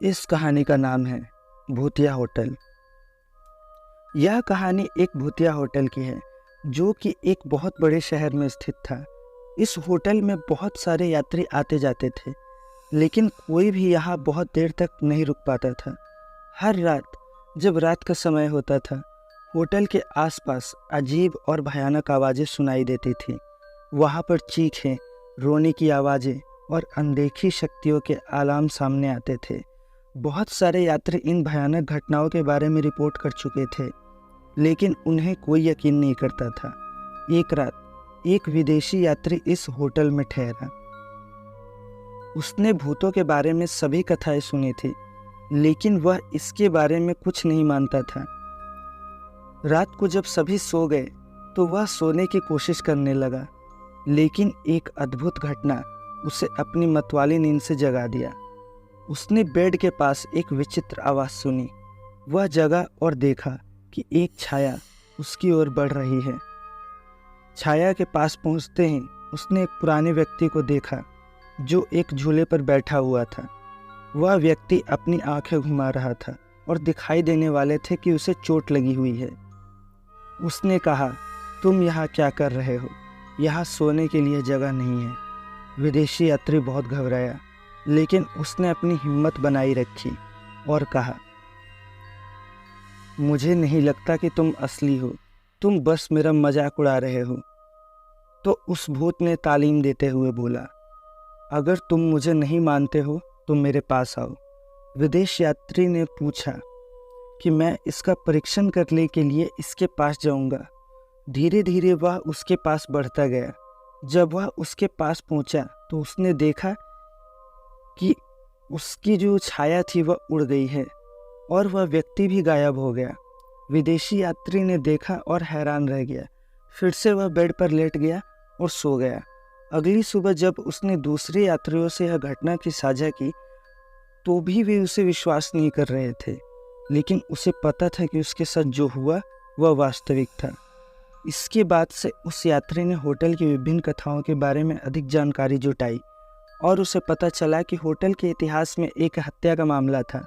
इस कहानी का नाम है भूतिया होटल। यह कहानी एक भूतिया होटल की है जो कि एक बहुत बड़े शहर में स्थित था। इस होटल में बहुत सारे यात्री आते जाते थे, लेकिन कोई भी यहाँ बहुत देर तक नहीं रुक पाता था। हर रात जब रात का समय होता था, होटल के आसपास अजीब और भयानक आवाज़ें सुनाई देती थीं। वहाँ पर चीखें, रोने की आवाज़ें और अनदेखी शक्तियों के अलार्म सामने आते थे। बहुत सारे यात्री इन भयानक घटनाओं के बारे में रिपोर्ट कर चुके थे, लेकिन उन्हें कोई यकीन नहीं करता था। एक रात एक विदेशी यात्री इस होटल में ठहरा। उसने भूतों के बारे में सभी कथाएं सुनी थी, लेकिन वह इसके बारे में कुछ नहीं मानता था। रात को जब सभी सो गए तो वह सोने की कोशिश करने लगा, लेकिन एक अद्भुत घटना उसे अपनी मतवाली नींद से जगा दिया। उसने बेड के पास एक विचित्र आवाज़ सुनी। वह जगा और देखा कि एक छाया उसकी ओर बढ़ रही है। छाया के पास पहुंचते ही उसने एक पुराने व्यक्ति को देखा जो एक झूले पर बैठा हुआ था। वह व्यक्ति अपनी आंखें घुमा रहा था और दिखाई देने वाले थे कि उसे चोट लगी हुई है। उसने कहा, तुम यहाँ क्या कर रहे हो? यहाँ सोने के लिए जगह नहीं है। विदेशी यात्री बहुत घबराया, लेकिन उसने अपनी हिम्मत बनाई रखी और कहा, मुझे नहीं लगता कि तुम असली हो, तुम बस मेरा मजाक उड़ा रहे हो। तो उस भूत ने तालीम देते हुए बोला, अगर तुम मुझे नहीं मानते हो तो मेरे पास आओ। विदेश यात्री ने पूछा कि मैं इसका परीक्षण करने के लिए इसके पास जाऊंगा। धीरे धीरे वह उसके पास बढ़ता गया। जब वह उसके पास पहुंचा तो उसने देखा कि उसकी जो छाया थी वह उड़ गई है और वह व्यक्ति भी गायब हो गया। विदेशी यात्री ने देखा और हैरान रह गया। फिर से वह बेड पर लेट गया और सो गया। अगली सुबह जब उसने दूसरे यात्रियों से यह घटना की साझा की तो भी वे उसे विश्वास नहीं कर रहे थे, लेकिन उसे पता था कि उसके साथ जो हुआ वह वास्तविक था। इसके बाद से उस यात्री ने होटल की विभिन्न कथाओं के बारे में अधिक जानकारी जुटाई और उसे पता चला कि होटल के इतिहास में एक हत्या का मामला था,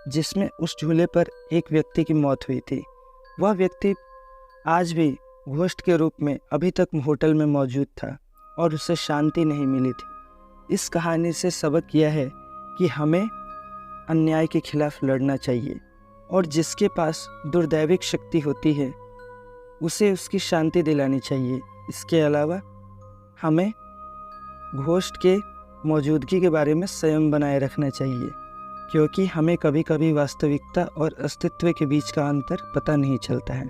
जिसमें उस झूले पर एक व्यक्ति की मौत हुई थी। वह व्यक्ति आज भी घोस्ट के रूप में अभी तक होटल में मौजूद था और उसे शांति नहीं मिली थी। इस कहानी से सबक यह है कि हमें अन्याय के खिलाफ लड़ना चाहिए और जिसके पास दुर्दैविक शक्ति होती है उसे उसकी शांति दिलानी चाहिए। इसके अलावा हमें घोस्ट के मौजूदगी के बारे में संयम बनाए रखना चाहिए, क्योंकि हमें कभी कभी वास्तविकता और अस्तित्व के बीच का अंतर पता नहीं चलता है।